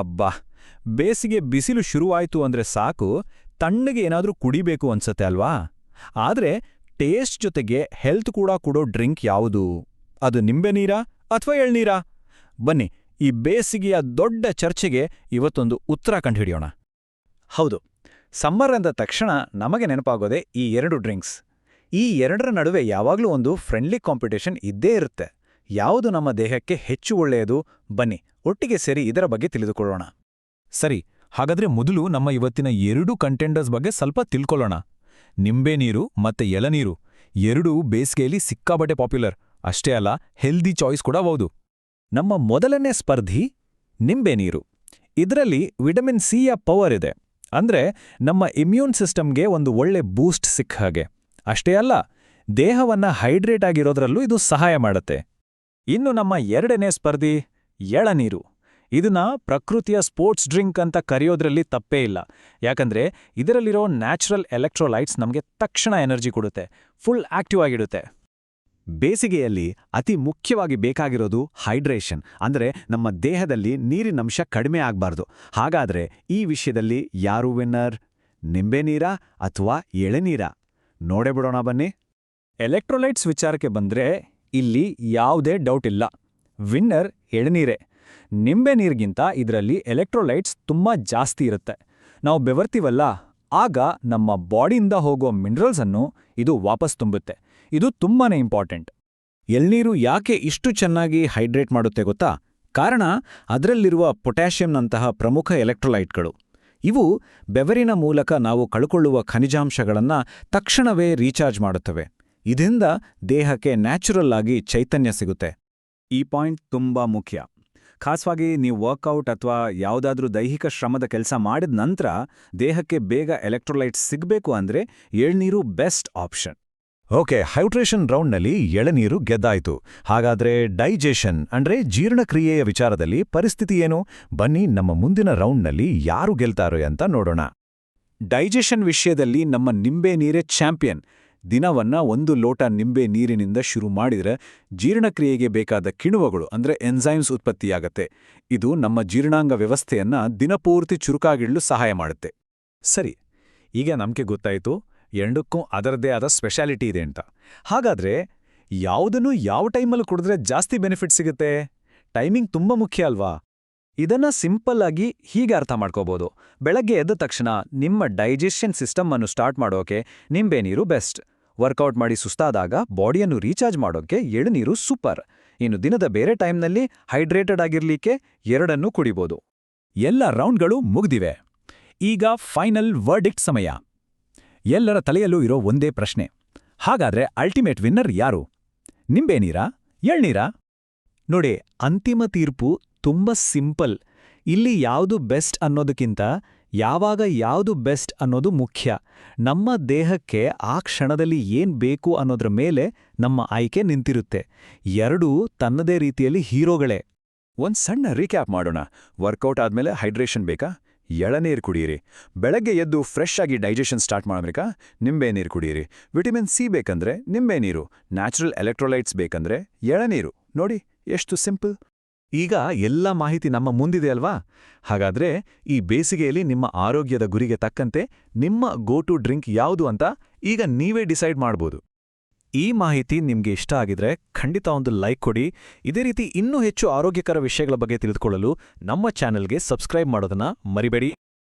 ಅಬ್ಬಾ, ಬೇಸಿಗೆ ಬಿಸಿಲು ಶುರುವಾಯ್ತು ಅಂದ್ರೆ ಸಾಕು, ತಣ್ಣಗೆ ಏನಾದ್ರೂ ಕುಡಿಬೇಕು ಅನ್ಸತ್ತೆ ಅಲ್ವಾ? ಆದ್ರೆ ಟೇಸ್ಟ್ ಜೊತೆಗೆ ಹೆಲ್ತ್ ಕೂಡ ಕೊಡೋ ಡ್ರಿಂಕ್ ಯಾವುದು? ಅದು ನಿಂಬೆ ನೀರಾ ಅಥವಾ ಎಳ್ನೀರಾ? ಬನ್ನಿ, ಈ ಬೇಸಿಗೆಯ ದೊಡ್ಡ ಚರ್ಚೆಗೆ ಇವತ್ತೊಂದು ಉತ್ತರ ಕಂಡುಹಿಡಿಯೋಣ. ಹೌದು, ಸಮ್ಮರ್ ಅಂದ ತಕ್ಷಣ ನಮಗೆ ನೆನಪಾಗೋದೆ ಈ ಎರಡು ಡ್ರಿಂಕ್ಸ್. ಈ ಎರಡರ ನಡುವೆ ಯಾವಾಗಲೂ ಒಂದು ಫ್ರೆಂಡ್ಲಿ ಕಾಂಪಿಟೇಷನ್ ಇದ್ದೇ ಇರುತ್ತೆ. ಯಾವುದು ನಮ್ಮ ದೇಹಕ್ಕೆ ಹೆಚ್ಚು ಒಳ್ಳೆಯದು? ಬನ್ನಿ ಒಟ್ಟಿಗೆ ಸೇರಿ ಇದರ ಬಗ್ಗೆ ತಿಳಿದುಕೊಳ್ಳೋಣ. ಸರಿ, ಹಾಗಾದ್ರೆ ಮೊದಲು ನಮ್ಮ ಇವತ್ತಿನ ಎರಡೂ ಕಂಟೆಂಡರ್ಸ್ ಬಗ್ಗೆ ಸ್ವಲ್ಪ ತಿಳ್ಕೊಳ್ಳೋಣ. ನಿಂಬೆ ನೀರು ಮತ್ತೆ ಎಳನೀರು ಎರಡೂ ಬೇಸಿಗೆಯಲ್ಲಿ ಸಿಕ್ಕಾಬಟ್ಟೆ ಪಾಪ್ಯುಲರ್. ಅಷ್ಟೇ ಅಲ್ಲ, ಹೆಲ್ದಿ ಚಾಯ್ಸ್ ಕೂಡ ಹೌದು. ನಮ್ಮ ಮೊದಲನೇ ಸ್ಪರ್ಧಿ ನಿಂಬೆ ನೀರು. ಇದರಲ್ಲಿ ವಿಟಮಿನ್ ಸಿಯ ಪವರ್ ಇದೆ. ಅಂದ್ರೆ ನಮ್ಮ ಇಮ್ಯೂನ್ ಸಿಸ್ಟಮ್ಗೆ ಒಂದು ಒಳ್ಳೆ ಬೂಸ್ಟ್ ಸಿಕ್ಕ ಹಾಗೆ. ಅಷ್ಟೇ ಅಲ್ಲ, ದೇಹವನ್ನ ಹೈಡ್ರೇಟ್ ಆಗಿರೋದ್ರಲ್ಲೂ ಇದು ಸಹಾಯ ಮಾಡುತ್ತೆ. ಇನ್ನು ನಮ್ಮ ಎರಡನೇ ಸ್ಪರ್ಧಿ ಎಳನೀರು. ಇದನ್ನ ಪ್ರಕೃತಿಯ ಸ್ಪೋರ್ಟ್ಸ್ ಡ್ರಿಂಕ್ ಅಂತ ಕರೆಯೋದ್ರಲ್ಲಿ ತಪ್ಪೇ ಇಲ್ಲ. ಯಾಕಂದ್ರೆ ಇದರಲ್ಲಿರೋ ನ್ಯಾಚುರಲ್ ಎಲೆಕ್ಟ್ರೋಲೈಟ್ಸ್ ನಮಗೆ ತಕ್ಷಣ ಎನರ್ಜಿ ಕೊಡುತ್ತೆ, ಫುಲ್ ಆಕ್ಟಿವ್ ಆಗಿಡುತ್ತೆ. ಬೇಸಿಗೆಯಲ್ಲಿ ಅತಿ ಮುಖ್ಯವಾಗಿ ಬೇಕಾಗಿರೋದು ಹೈಡ್ರೇಷನ್. ಅಂದ್ರೆ ನಮ್ಮ ದೇಹದಲ್ಲಿ ನೀರಿನಂಶ ಕಡಿಮೆ ಆಗಬಾರ್ದು. ಹಾಗಾದ್ರೆ ಈ ವಿಷಯದಲ್ಲಿ ಯಾರು ವಿನ್ನರ್? ನಿಂಬೆ ನೀರಾ ಅಥವಾ ಎಳೆನೀರಾ? ನೋಡೇ ಬಿಡೋಣ ಬನ್ನಿ. ಎಲೆಕ್ಟ್ರೋಲೈಟ್ಸ್ ವಿಚಾರಕ್ಕೆ ಬಂದ್ರೆ ಇಲ್ಲಿ ಯಾವುದೇ ಡೌಟ್ ಇಲ್ಲ, ವಿನ್ನರ್ ಎಳನೀರೇ. ನಿಂಬೆ ನೀರಿಗಿಂತ ಇದರಲ್ಲಿ ಎಲೆಕ್ಟ್ರೋಲೈಟ್ಸ್ ತುಂಬಾ ಜಾಸ್ತಿ ಇರುತ್ತೆ. ನಾವು ಬೆವರ್ತೀವಲ್ಲ, ಆಗ ನಮ್ಮ ಬಾಡಿಯಿಂದ ಹೋಗೋ ಮಿನರಲ್ಸ್ ಅನ್ನು ಇದು ವಾಪಸ್ ತುಂಬುತ್ತೆ. ಇದು ತುಂಬಾನೇ ಇಂಪಾರ್ಟೆಂಟ್. ಎಳ್ನೀರು ಯಾಕೆ ಇಷ್ಟು ಚೆನ್ನಾಗಿ ಹೈಡ್ರೇಟ್ ಮಾಡುತ್ತೆ ಗೊತ್ತಾ? ಕಾರಣ ಅದರಲ್ಲಿರುವ ಪೊಟ್ಯಾಷಿಯಂನಂತಹ ಪ್ರಮುಖ ಎಲೆಕ್ಟ್ರೋಲೈಟ್ಗಳು. ಇವು ಬೆವರಿನ ಮೂಲಕ ನಾವು ಕಳ್ಕೊಳ್ಳುವ ಖನಿಜಾಂಶಗಳನ್ನು ತಕ್ಷಣವೇ ರೀಚಾರ್ಜ್ ಮಾಡುತ್ತವೆ. ಇದರಿಂದ ದೇಹಕ್ಕೆ ನ್ಯಾಚುರಲ್ ಆಗಿ ಚೈತನ್ಯ ಸಿಗುತ್ತೆ. ಈ ಪಾಯಿಂಟ್ ತುಂಬಾ ಮುಖ್ಯ. ಖಾಸವಾಗಿ ನೀವು ವರ್ಕೌಟ್ ಅಥವಾ ಯಾವುದಾದ್ರೂ ದೈಹಿಕ ಶ್ರಮದ ಕೆಲಸ ಮಾಡಿದ ನಂತರ ದೇಹಕ್ಕೆ ಬೇಗ ಎಲೆಕ್ಟ್ರೋಲೈಟ್ಸ್ ಸಿಗಬೇಕು ಅಂದ್ರೆ ಎಳ್ನೀರು ಬೆಸ್ಟ್ ಆಪ್ಷನ್. ಓಕೆ, ಹೈಡ್ರೇಷನ್ ರೌಂಡ್ನಲ್ಲಿ ಎಳನೀರು ಗೆದ್ದಾಯ್ತು. ಹಾಗಾದ್ರೆ ಡೈಜೆಷನ್ ಅಂದ್ರೆ ಜೀರ್ಣಕ್ರಿಯೆಯ ವಿಚಾರದಲ್ಲಿ ಪರಿಸ್ಥಿತಿ ಏನು? ಬನ್ನಿ ನಮ್ಮ ಮುಂದಿನ ರೌಂಡ್ನಲ್ಲಿ ಯಾರು ಗೆಲ್ತಾರೋ ಅಂತ ನೋಡೋಣ. ಡೈಜೆಷನ್ ವಿಷಯದಲ್ಲಿ ನಮ್ಮ ನಿಂಬೆ ನೀರೇ ಚಾಂಪಿಯನ್. ದಿನವನ್ನ 1 ಲೋಟ ನಿಂಬೆ ನೀರಿನಿಂದ ಶುರು ಮಾಡಿದ್ರೆ ಜೀರ್ಣಕ್ರಿಯೆಗೆ ಬೇಕಾದ ಕಿಣ್ವಗಳು ಅಂದ್ರೆ ಎನ್ಸೈಮ್ಸ್ ಉತ್ಪತ್ತಿಯಾಗತ್ತೆ. ಇದು ನಮ್ಮ ಜೀರ್ಣಾಂಗ ವ್ಯವಸ್ಥೆಯನ್ನ ದಿನಪೂರ್ತಿ ಚುರುಕಾಗಿಡಲು ಸಹಾಯ ಮಾಡುತ್ತೆ. ಸರಿ, ಈಗ ನಮ್ಗೆ ಗೊತ್ತಾಯ್ತು ಎರಡಕ್ಕೂ ಅದರದ್ದೇ ಆದ ಸ್ಪೆಷಾಲಿಟಿ ಇದೆ ಅಂತ. ಹಾಗಾದ್ರೆ ಯಾವುದನ್ನು ಯಾವ ಟೈಮಲ್ಲಿ ಕುಡಿದ್ರೆ ಜಾಸ್ತಿ ಬೆನಿಫಿಟ್ ಸಿಗುತ್ತೆ? ಟೈಮಿಂಗ್ ತುಂಬಾ ಮುಖ್ಯ ಅಲ್ವಾ? ಇದನ್ನ ಸಿಂಪಲ್ ಆಗಿ ಹೀಗೆ ಅರ್ಥ ಮಾಡ್ಕೋಬಹುದು. ಬೆಳಗ್ಗೆ ಎದ್ದ ತಕ್ಷಣ ನಿಮ್ಮ ಡೈಜೆಷನ್ ಸಿಸ್ಟಮ್ ಅನ್ನು ಸ್ಟಾರ್ಟ್ ಮಾಡೋಕೆ ನಿಂಬೆ ನೀರು ಬೆಸ್ಟ್. ವರ್ಕೌಟ್ ಮಾಡಿ ಸುಸ್ತಾದಾಗ ಬಾಡಿಯನ್ನು ರೀಚಾರ್ಜ್ ಮಾಡೋಕೆ ಎಳನೀರು ಸೂಪರ್. ಇನ್ನು ದಿನದ ಬೇರೆ ಟೈಮ್ನಲ್ಲಿ ಹೈಡ್ರೇಟೆಡ್ ಆಗಿರ್ಲಿಕ್ಕೆ ಎರಡನ್ನೂ ಕುಡಿಬೋದು. ಎಲ್ಲ ರೌಂಡ್ಗಳು ಮುಗ್ದಿವೆ. ಈಗ ಫೈನಲ್ ವರ್ಡಿಕ್ಟ್ ಸಮಯ. ಎಲ್ಲರ ತಲೆಯಲ್ಲೂ ಇರೋ ಒಂದೇ ಪ್ರಶ್ನೆ, ಹಾಗಾದ್ರೆ ಅಲ್ಟಿಮೇಟ್ ವಿನ್ನರ್ ಯಾರು? ನಿಂಬೆ ನೀರಾ? ಎಳ್ನೀರಾ? ನೋಡಿ, ಅಂತಿಮ ತೀರ್ಪು ತುಂಬಾ ಸಿಂಪಲ್. ಇಲ್ಲಿ ಯಾವುದು ಬೆಸ್ಟ್ ಅನ್ನೋದಕ್ಕಿಂತ ಯಾವಾಗ ಯಾವುದು ಬೆಸ್ಟ್ ಅನ್ನೋದು ಮುಖ್ಯ. ನಮ್ಮ ದೇಹಕ್ಕೆ ಆ ಕ್ಷಣದಲ್ಲಿ ಏನ್ ಬೇಕು ಅನ್ನೋದ್ರ ಮೇಲೆ ನಮ್ಮ ಆಯ್ಕೆ ನಿಂತಿರುತ್ತೆ. ಎರಡೂ ತನ್ನದೇ ರೀತಿಯಲ್ಲಿ ಹೀರೋಗಳೇ. ಒಂದ್ ಸಣ್ಣ ರೀಕ್ಯಾಪ್ ಮಾಡೋಣ. ವರ್ಕೌಟ್ ಆದ್ಮೇಲೆ ಹೈಡ್ರೇಷನ್ ಬೇಕಾ? ಎಳನೀರು ಕುಡಿಯಿರಿ. ಬೆಳಗ್ಗೆ ಎದ್ದು ಫ್ರೆಶ್ ಆಗಿ ಡೈಜೆಷನ್ ಸ್ಟಾರ್ಟ್ ಮಾಡಬೇಕಾ? ನಿಂಬೆ ನೀರು ಕುಡಿಯಿರಿ. ವಿಟಮಿನ್ ಸಿ ಬೇಕಂದ್ರೆ ನಿಂಬೆ ನೀರು, ನ್ಯಾಚುರಲ್ ಎಲೆಕ್ಟ್ರೋಲೈಟ್ಸ್ ಬೇಕಂದ್ರೆ ಎಳನೀರು. ನೋಡಿ ಎಷ್ಟು ಸಿಂಪಲ್. ಈಗ ಎಲ್ಲ ಮಾಹಿತಿ ನಮ್ಮ ಮುಂದಿದೆ ಅಲ್ವಾ? ಹಾಗಾದ್ರೆ ಈ ಬೇಸಿಗೆಯಲ್ಲಿ ನಿಮ್ಮ ಆರೋಗ್ಯದ ಗುರಿಗೆ ತಕ್ಕಂತೆ ನಿಮ್ಮ ಗೋ ಟು ಡ್ರಿಂಕ್ ಯಾವುದು ಅಂತ ಈಗ ನೀವೇ ಡಿಸೈಡ್ ಮಾಡ್ಬೋದು. ಈ ಮಾಹಿತಿ ನಿಮ್ಗೆ ಇಷ್ಟ ಆಗಿದ್ರೆ ಖಂಡಿತ ಒಂದು ಲೈಕ್ ಕೊಡಿ. ಇದೇ ರೀತಿ ಇನ್ನೂ ಹೆಚ್ಚು ಆರೋಗ್ಯಕರ ವಿಷಯಗಳ ಬಗ್ಗೆ ತಿಳಿದುಕೊಳ್ಳಲು ನಮ್ಮ ಚಾನೆಲ್ಗೆ ಸಬ್ಸ್ಕ್ರೈಬ್ ಮಾಡೋದನ್ನ ಮರಿಬೇಡಿ.